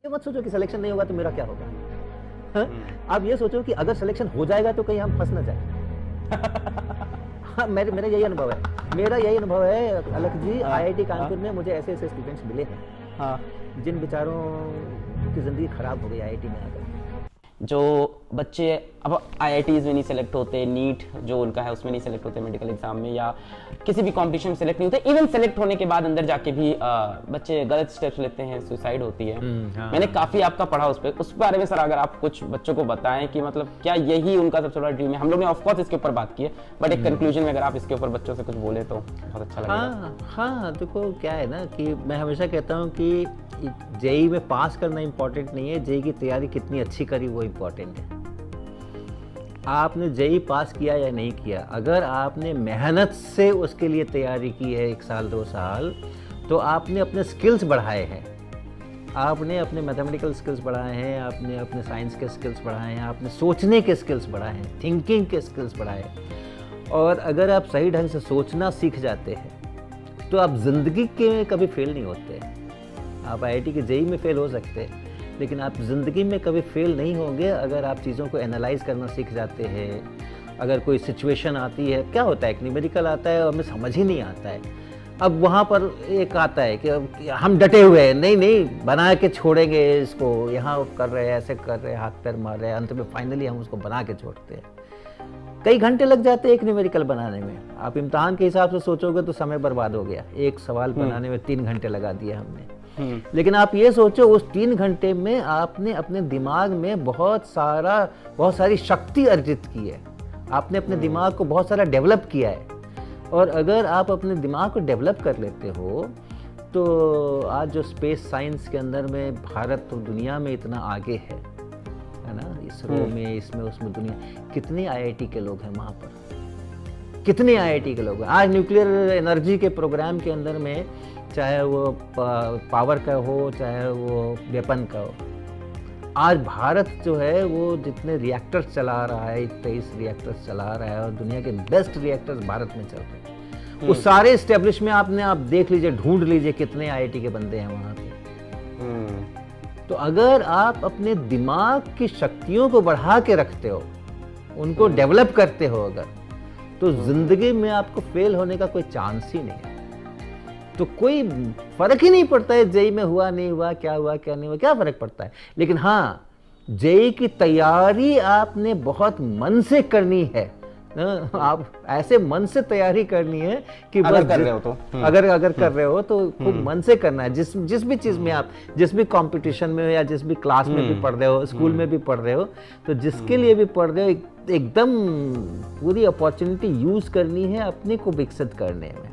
मत सोचो कि सिलेक्शन नहीं होगा तो मेरा क्या होगा। हाँ? आप ये सोचो कि अगर सिलेक्शन हो जाएगा तो कहीं हम फंस ना जाए। हाँ, मेरा यही अनुभव है, अलख जी। आईआईटी कानपुर में मुझे ऐसे ऐसे स्टूडेंट्स मिले हैं, हाँ, जिन बेचारों की जिंदगी खराब हो गई आईआईटी में आकर। जो बच्चे अब आईआईटीज़ में नहीं सेलेक्ट होते, नीट जो उनका है उसमें नहीं सेलेक्ट होते मेडिकल एग्जाम में, या किसी भी कंपटीशन में सेलेक्ट नहीं होते, इवन सेलेक्ट होने के बाद अंदर जाके भी बच्चे गलत स्टेप्स लेते हैं, सुसाइड होती है। हाँ। मैंने काफ़ी आपका पढ़ा उस बारे में सर, अगर आप कुछ बच्चों को बताएं कि मतलब क्या यही उनका सबसे बड़ा ड्रीम है। हम लोग ने ऑफकोर्स इसके ऊपर बात की है, बट एक कंक्लूजन में अगर आप इसके ऊपर बच्चों से कुछ बोले तो बहुत अच्छा लगेगा। हाँ, देखो क्या है ना कि मैं हमेशा कहता हूँ कि जेईई में पास करना इम्पोर्टेंट नहीं है, जेईई की तैयारी कितनी अच्छी करी वो इम्पोर्टेंट है। आपने जेईई पास किया या नहीं किया, अगर आपने मेहनत से उसके लिए तैयारी की है 1 साल 2 साल, तो आपने अपने स्किल्स बढ़ाए हैं, आपने अपने मैथमेटिकल स्किल्स बढ़ाए हैं, आपने अपने साइंस के स्किल्स बढ़ाए हैं, आपने सोचने के स्किल्स बढ़ाए हैं, थिंकिंग के स्किल्स बढ़ाए हैं। और अगर आप सही ढंग से सोचना सीख जाते हैं तो आप ज़िंदगी के कभी फेल नहीं होते। आप आईआईटी के जेईई में फेल हो सकते हैं, लेकिन आप ज़िंदगी में कभी फेल नहीं होंगे अगर आप चीज़ों को एनालाइज करना सीख जाते हैं। अगर कोई सिचुएशन आती है, क्या होता है, एक न्यूमेरिकल आता है और हमें समझ ही नहीं आता है, अब वहाँ पर एक आता है कि हम डटे हुए हैं, नहीं बना के छोड़ेंगे इसको, यहाँ कर रहे हैं, ऐसे कर रहे हैं, हाथ पैर मार रहे हैं, अंत में फाइनली हम उसको बना के छोड़ते हैं। कई घंटे लग जाते हैं एक न्यूमेरिकल बनाने में। आप इम्तहान के हिसाब से सोचोगे तो समय बर्बाद हो गया, एक सवाल बनाने में 3 घंटे लगा दिए हमने। लेकिन आप ये सोचो उस 3 घंटे में आपने अपने दिमाग में बहुत सारी शक्ति अर्जित की है, आपने अपने दिमाग को बहुत सारा डेवलप किया है। और अगर आप अपने दिमाग को डेवलप कर लेते हो तो आज जो स्पेस साइंस के अंदर में भारत तो दुनिया में इतना आगे है ना, इसरो में, इसमें उसमें, दुनिया कितने आईआईटी के लोग हैं वहाँ पर, कितने आईआईटी के लोग हैं। आज न्यूक्लियर एनर्जी के प्रोग्राम के अंदर में, चाहे वो पावर का हो चाहे वो वेपन का हो, आज भारत जो है वो जितने रिएक्टर्स चला रहा है, 23 रिएक्टर्स चला रहा है और दुनिया के बेस्ट रिएक्टर्स भारत में चल रहे हैं। वो सारे एस्टेब्लिशमेंट आप देख लीजिए, ढूंढ लीजिए कितने आईआईटी के बंदे हैं वहाँ पे। तो अगर आप अपने दिमाग की शक्तियों को बढ़ा के रखते हो, उनको डेवलप करते हो अगर, तो जिंदगी में आपको फेल होने का कोई चांस ही नहीं है। तो कोई फर्क ही नहीं पड़ता है जेईई में हुआ नहीं हुआ, क्या हुआ क्या नहीं हुआ, क्या फर्क पड़ता है। लेकिन हाँ, जेईई की तैयारी आपने बहुत मन से करनी है। आप ऐसे मन से तैयारी करनी है कि अगर कर रहे हो तो अगर कर रहे हो तो खूब मन से करना है। जिस भी चीज में आप, जिस भी कंपटीशन में या जिस भी क्लास में भी पढ़ रहे हो, स्कूल में भी पढ़ रहे हो, तो जिसके लिए भी पढ़ रहे हो, एकदम पूरी अपॉर्चुनिटी यूज करनी है अपने को विकसित करने में।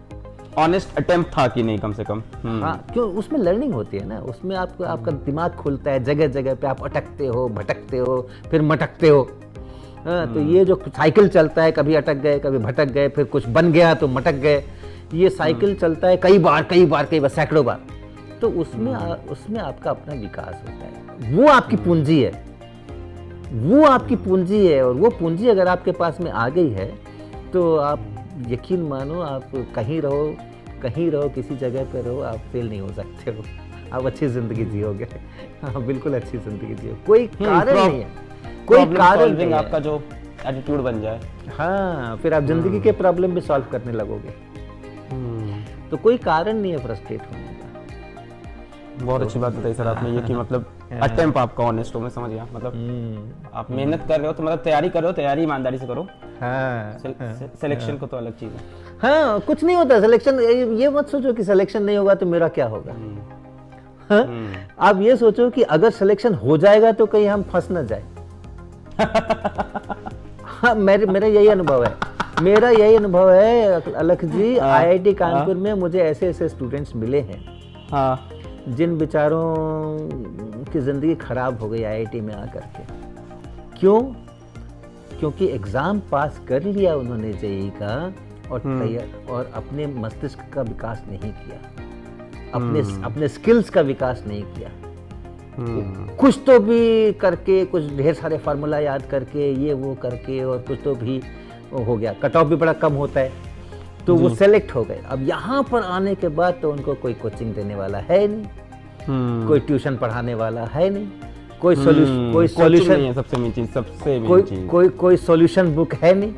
ऑनेस्ट अटेम्प्ट था कि नहीं, कम से कम। हाँ, क्यों, उसमें लर्निंग होती है ना, उसमें आपका दिमाग खुलता है, जगह जगह पे आप अटकते हो, भटकते हो, फिर मटकते हो। हाँ, तो ये जो साइकिल चलता है, कभी अटक गए, कभी भटक गए, फिर कुछ बन गया तो मटक गए, ये साइकिल चलता है कई बार सैकड़ों बार। तो उसमें आपका अपना विकास होता है। वो आपकी पूंजी है, और वो पूंजी अगर आपके पास में आ गई है तो आप यकीन मानो, आप कहीं रहो, किसी जगह पे रहो, आप फेल नहीं हो सकते हो, आप अच्छी जिंदगी जियोगे। हाँ, बिल्कुल अच्छी जिंदगी जियो, कोई कारण नहीं है, कोई कारण नहीं, आपका जो एटीट्यूड बन जाए। हाँ, फिर आप जिंदगी के प्रॉब्लम भी सॉल्व करने लगोगे। तो कोई कारण नहीं है फ्रस्ट्रेट होने का। बहुत अच्छी बात बताई सर आपने, ये कि मतलब अटेम्प्ट आपका ऑनेस्ट हो, मैं समझ गया। मतलब आप मेहनत कर रहे हो तो मतलब तैयारी कर रहे हो, तैयारी ईमानदारी से करो। हाँ, सिलेक्शन को तो अलग चीज है। हाँ, कुछ नहीं होता सिलेक्शन। ये मत सोचो कि सिलेक्शन नहीं होगा तो मेरा क्या होगा। हाँ? आप ये सोचो कि अगर सिलेक्शन हो जाएगा तो कहीं हम फंस ना जाए। हाँ, मेरा यही अनुभव है अलख जी। आईआईटी कानपुर में मुझे ऐसे ऐसे स्टूडेंट्स मिले हैं, हाँ, जिन बेचारों की जिंदगी खराब हो गई आईआईटी में आकर के। क्यों? क्योंकि एग्जाम पास कर लिया उन्होंने जेईई का और अपने मस्तिष्क का विकास नहीं किया, अपने स्किल्स का विकास नहीं किया। कुछ तो भी करके, कुछ ढेर सारे फार्मूला याद करके, ये वो करके, और कुछ तो भी हो गया, कट ऑफ भी बड़ा कम होता है, तो वो सेलेक्ट हो गए। अब यहाँ पर आने के बाद तो उनको कोई कोचिंग देने वाला है नहीं, कोई ट्यूशन पढ़ाने वाला है नहीं, कोई सॉल्यूशन, सबसे मेन चीज, सबसे मेन चीज, कोई सॉल्यूशन बुक है नहीं,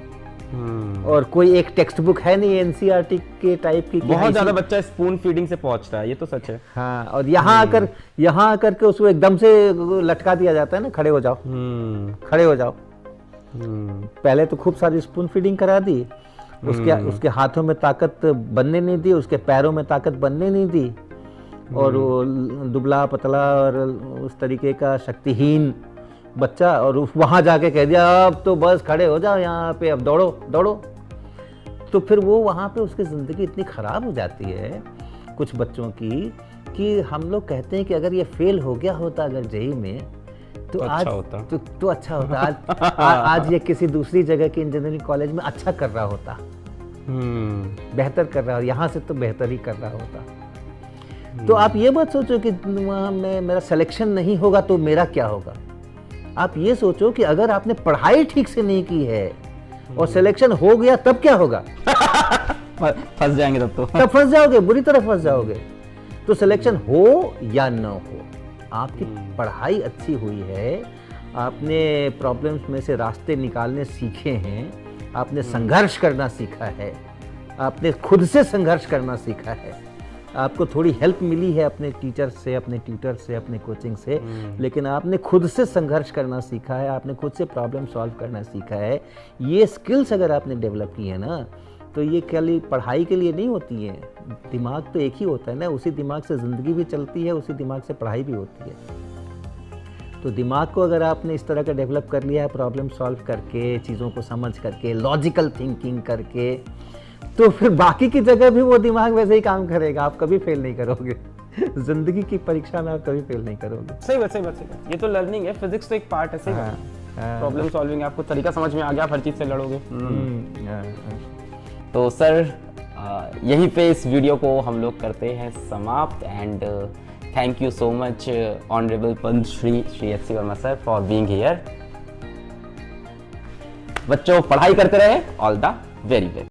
और कोई एक टेक्स्ट बुक है नहीं एनसीईआरटी के टाइप की। बहुत ज्यादा बच्चा स्पून फीडिंग से पहुंच रहा है, ये तो सच है। हाँ, और यहाँ आकर के उसको एकदम से लटका दिया जाता है ना, खड़े हो जाओ, खड़े हो जाओ। पहले तो खूब सारी स्पून फीडिंग करा दी, उसके हाथों में ताकत बनने नहीं दी, उसके पैरों में ताकत बनने नहीं दी, और वो दुबला पतला और उस तरीके का शक्तिहीन बच्चा, और वहां जाके कह दिया अब तो बस खड़े हो जाओ यहाँ पे, अब दौड़ो दौड़ो। तो फिर वो वहाँ पे उसकी ज़िंदगी इतनी ख़राब हो जाती है कुछ बच्चों की, कि हम लोग कहते हैं कि अगर ये फेल हो गया होता अगर जेईई में तो आज अच्छा होता। तो अच्छा होता। आज ये किसी दूसरी जगह के इंजीनियरिंग कॉलेज में अच्छा कर रहा होता, बेहतर कर रहा, और यहाँ से तो बेहतर ही कर रहा होता। तो आप ये मत सोचो कि वहाँ में मेरा सिलेक्शन नहीं होगा तो मेरा क्या होगा। आप ये सोचो कि अगर आपने पढ़ाई ठीक से नहीं की है और सिलेक्शन हो गया तब क्या होगा। फंस जाएंगे तब फंस जाओगे, बुरी तरह फंस जाओगे। तो सिलेक्शन हो या न हो, आपकी पढ़ाई अच्छी हुई है, आपने प्रॉब्लम्स में से रास्ते निकालने सीखे हैं, आपने संघर्ष करना सीखा है, आपने खुद से संघर्ष करना सीखा है, आपको थोड़ी हेल्प मिली है अपने टीचर से, अपने ट्यूटर से, अपने कोचिंग से, लेकिन आपने खुद से संघर्ष करना सीखा है, आपने खुद से प्रॉब्लम सॉल्व करना सीखा है। ये स्किल्स अगर आपने डेवलप की है ना, तो ये खाली पढ़ाई के लिए नहीं होती है। दिमाग तो एक ही होता है ना, उसी दिमाग से ज़िंदगी भी चलती है, उसी दिमाग से पढ़ाई भी होती है। तो दिमाग को अगर आपने इस तरह का डेवलप कर लिया है, प्रॉब्लम सॉल्व करके, चीज़ों को समझ करके, लॉजिकल थिंकिंग करके, तो फिर बाकी की जगह भी वो दिमाग वैसे ही काम करेगा, आप कभी फेल नहीं करोगे। जिंदगी की परीक्षा में आप कभी फेल नहीं करोगे। सही बात, सही बात, सही बात। ये तो लर्निंग है, फिजिक्स तो एक पार्ट है। सही बात, प्रॉब्लम सॉल्विंग, आपको तरीका समझ में आ गया, हर चीज से लड़ोगे। तो सर यहीं पे इस वीडियो को हम लोग करते हैं समाप्त, and thank you so much honourable Padmashri Shri H C Verma sir for being here. बच्चों पढ़ाई करते रहे, ऑल द वेरी बेस्ट।